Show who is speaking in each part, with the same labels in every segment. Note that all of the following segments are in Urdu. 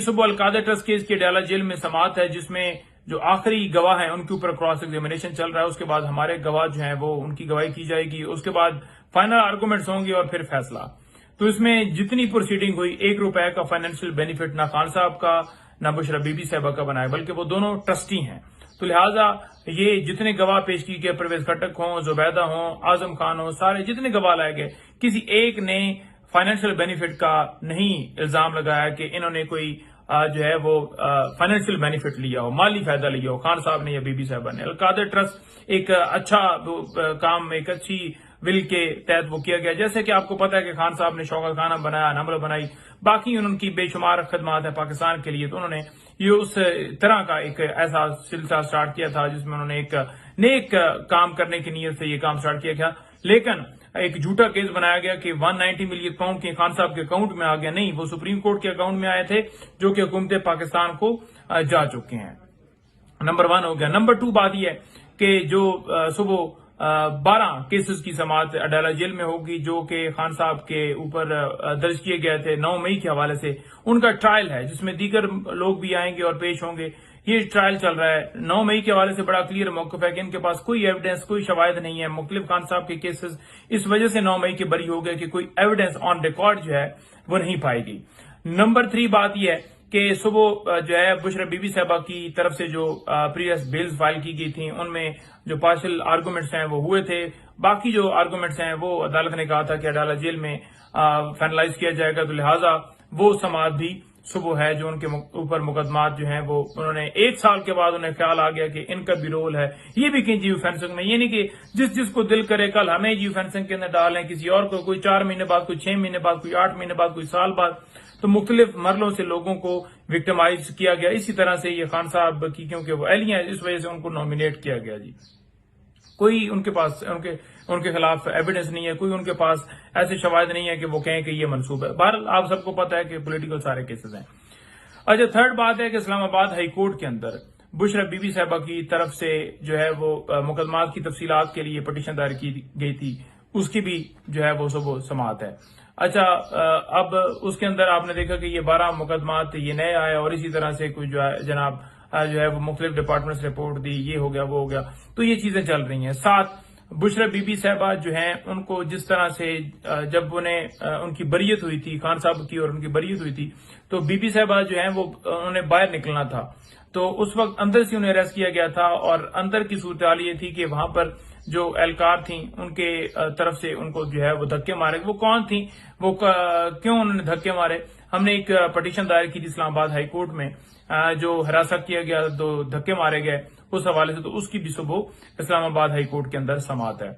Speaker 1: صبح القادر ٹرسٹ کیس کی اڈیالہ جیل میں سماعت ہے، جس میں جو آخری گواہ ہیں ان کے اوپر کراس ایگزامینیشن چل رہا ہے. اس کے بعد ہمارے گواہ جو ہیں وہ ان کی گواہی کی جائے گی. اس کے بعد فائنل آرگومنٹس ہوں گے اور پھر فیصلہ. تو اس میں جتنی پروسیڈنگ ہوئی، 1 روپے کا فائنینشیل بینیفٹ نہ خان صاحب کا نہ بشرا بی بی صاحبہ کا بنایا، بلکہ وہ دونوں ٹرسٹی ہیں. تو لہٰذا یہ جتنے گواہ پیش کی گئے، پرویز خٹک ہوں، زبیدہ ہوں، اعظم خان ہوں، سارے جتنے گواہ لائے گئے، کسی ایک نے فائنینشیل بینیفٹ کا نہیں الزام لگایا کہ انہوں نے کوئی جو ہے وہ فائنینشیل بینیفٹ لیا ہو، مالی فائدہ لیا ہو، خان صاحب نے یا بی بی صاحبہ نے. القادر ٹرسٹ ایک اچھا کام، ایک اچھی ول کے تحت وہ کیا گیا. جیسے کہ آپ کو پتا ہے کہ خان صاحب نے شوکت خانہ بنایا، نمبر بنائی، باقی ان کی بے شمار خدمات ہیں پاکستان کے لیے. تو انہوں نے یہ اس طرح کا ایک ایسا سلسلہ سٹارٹ کیا تھا جس میں انہوں نے ایک نیک کام کرنے کی نیت سے یہ کام سٹارٹ کیا تھا. لیکن ایک جھوٹا کیس بنایا گیا کہ 190 ملین پاؤنڈ کے خان صاحب کے اکاؤنٹ میں آ گیا. نہیں، وہ سپریم کورٹ کے اکاؤنٹ میں آئے تھے جو کہ حکومت پاکستان کو جا چکے ہیں. نمبر 1 ہو گیا. نمبر 2 بات یہ ہے کہ جو صبح 12 کیسز کی سماعت اڈیالہ جیل میں ہوگی جو کہ خان صاحب کے اوپر درج کیے گئے تھے 9 مئی کے حوالے سے. ان کا ٹرائل ہے جس میں دیگر لوگ بھی آئیں گے اور پیش ہوں گے. یہ ٹرائل چل رہا ہے. 9 مئی کے حوالے سے بڑا کلیئر موقف ہے کہ ان کے پاس کوئی ایویڈنس، کوئی شواہد نہیں ہے. مختلف خان صاحب کے کیسز اس وجہ سے 9 مئی کے بری ہو گئے کہ کوئی ایویڈنس آن ریکارڈ جو ہے وہ نہیں پائی گئی. نمبر 3 بات یہ ہے کہ صبح جو ہے بشرا بی بی صاحبہ کی طرف سے جو پریویس بیلز فائل کی گئی تھیں ان میں جو پارشل آرگومنٹس ہیں وہ ہوئے تھے. باقی جو آرگومنٹس ہیں وہ عدالت نے کہا تھا کہ اڈیالہ جیل میں فائنلائز کیا جائے گا. تو لہٰذا وہ سماعت بھی صبح ہے جو ان کے اوپر مقدمات جو ہیں وہ انہوں نے 1 سال کے بعد انہیں خیال آ گیا کہ ان کا بھی رول ہے. یہ بھی کہیں جیو فینسنگ میں، یہ نہیں کہ جس کو دل کرے کل ہمیں جیو فینسنگ کے اندر ڈالیں، کسی اور کو کوئی 4 مہینے بعد، کوئی 6 مہینے بعد، کوئی 8 مہینے بعد، کوئی سال بعد. تو مختلف مرحلوں سے لوگوں کو وکٹمائز کیا گیا. اسی طرح سے یہ خان صاحب کی کیونکہ وہ اہلیہ ہیں اس وجہ سے ان کو نامینیٹ کیا گیا. جی کوئی ان کے پاس ان کے خلاف ایویڈنس نہیں ہے، کوئی ان کے پاس ایسے شواہد نہیں ہے کہ وہ کہیں کہ یہ منسوب ہے. بہرحال آپ سب کو پتا ہے کہ پولیٹیکل سارے کیسز ہیں. اچھا، 3rd بات ہے کہ اسلام آباد ہائی کورٹ کے اندر بشرا بی بی صاحبہ کی طرف سے جو ہے وہ مقدمات کی تفصیلات کے لیے پٹیشن دائر کی گئی تھی، اس کی بھی جو ہے وہ صبح سماعت ہے. اچھا، اب اس کے اندر آپ نے دیکھا کہ یہ 12 مقدمات یہ نئے آئے اور اسی طرح سے کوئی جو ہے جناب جو ہے وہ مختلف ڈپارٹمنٹس رپورٹ دی، یہ ہو گیا وہ ہو گیا. تو یہ چیزیں چل رہی ہیں. ساتھ بشرا بی بی صاحبہ جو ہیں ان کو جس طرح سے جب انہیں ان کی بریت ہوئی تھی، خان صاحب کی اور ان کی بریت ہوئی تھی، تو بی بی صاحبہ جو ہیں وہ انہوں نے باہر نکلنا تھا. تو اس وقت اندر سے انہیں اریسٹ کیا گیا تھا اور اندر کی صورتحال یہ تھی کہ وہاں پر جو اہلکار تھیں ان کے طرف سے ان کو جو ہے وہ دھکے مارے. وہ کون تھیں، وہ کیوں انہوں نے دھکے مارے؟ ہم نے ایک پٹیشن دائر کی تھی اسلام آباد ہائی کورٹ میں جو ہراساں کیا گیا، 2 دھکے مارے گئے اس حوالے سے. تو اس کی بھی صبح اسلام آباد ہائی کورٹ کے اندر سماعت ہے.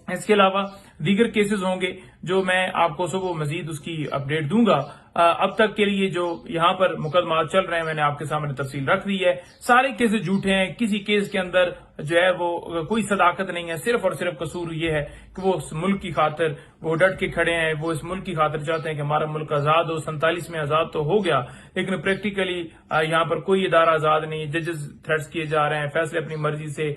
Speaker 1: اس کے علاوہ دیگر کیسز ہوں گے جو میں آپ کو صبح مزید اس کی اپڈیٹ دوں گا. اب تک کے لیے جو یہاں پر مقدمات چل رہے ہیں میں نے آپ کے سامنے تفصیل رکھ دی ہے. سارے کیسز جھوٹے ہیں، کسی کیس کے اندر جو ہے وہ کوئی صداقت نہیں ہے. صرف اور صرف قصور یہ ہے کہ وہ اس ملک کی خاطر وہ ڈٹ کے کھڑے ہیں، وہ اس ملک کی خاطر چاہتے ہیں کہ ہمارا ملک آزاد ہو. 47 میں آزاد تو ہو گیا لیکن پریکٹیکلی یہاں پر کوئی ادارہ آزاد نہیں. ججز تھریٹس کیے جا رہے ہیں، فیصلے اپنی مرضی سے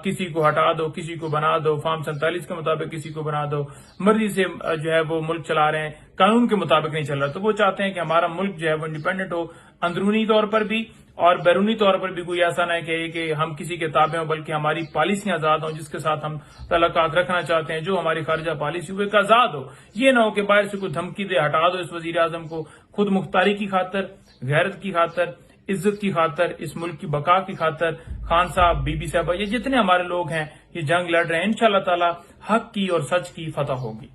Speaker 1: کسی کو ہٹا دو، کسی کو بنا دو، فارم 47 کے مطابق کسی کو بنا دو، مرضی سے جو ہے وہ ملک چلا رہے ہیں، قانون کے مطابق نہیں چل رہا. تو وہ چاہتے ہیں کہ ہمارا ملک جو ہے وہ انڈیپینڈنٹ ہو، اندرونی طور پر بھی اور بیرونی طور پر بھی. کوئی ایسا نہ کہ ہم کسی کے تابع ہوں، بلکہ ہماری پالیسیاں آزاد ہوں جس کے ساتھ ہم تعلقات رکھنا چاہتے ہیں. جو ہماری خارجہ پالیسی وہ ایک آزاد ہو. یہ نہ ہو کہ باہر سے کوئی دھمکی دے ہٹا دو اس وزیر اعظم کو. خود مختاری کی خاطر، غیرت کی خاطر، عزت کی خاطر، اس ملک کی بقا کی خاطر خان صاحب، بی بی صاحبہ، یہ جتنے ہمارے لوگ ہیں یہ جنگ لڑ رہے ہیں. انشاءاللہ تعالی حق کی اور سچ کی فتح ہوگی.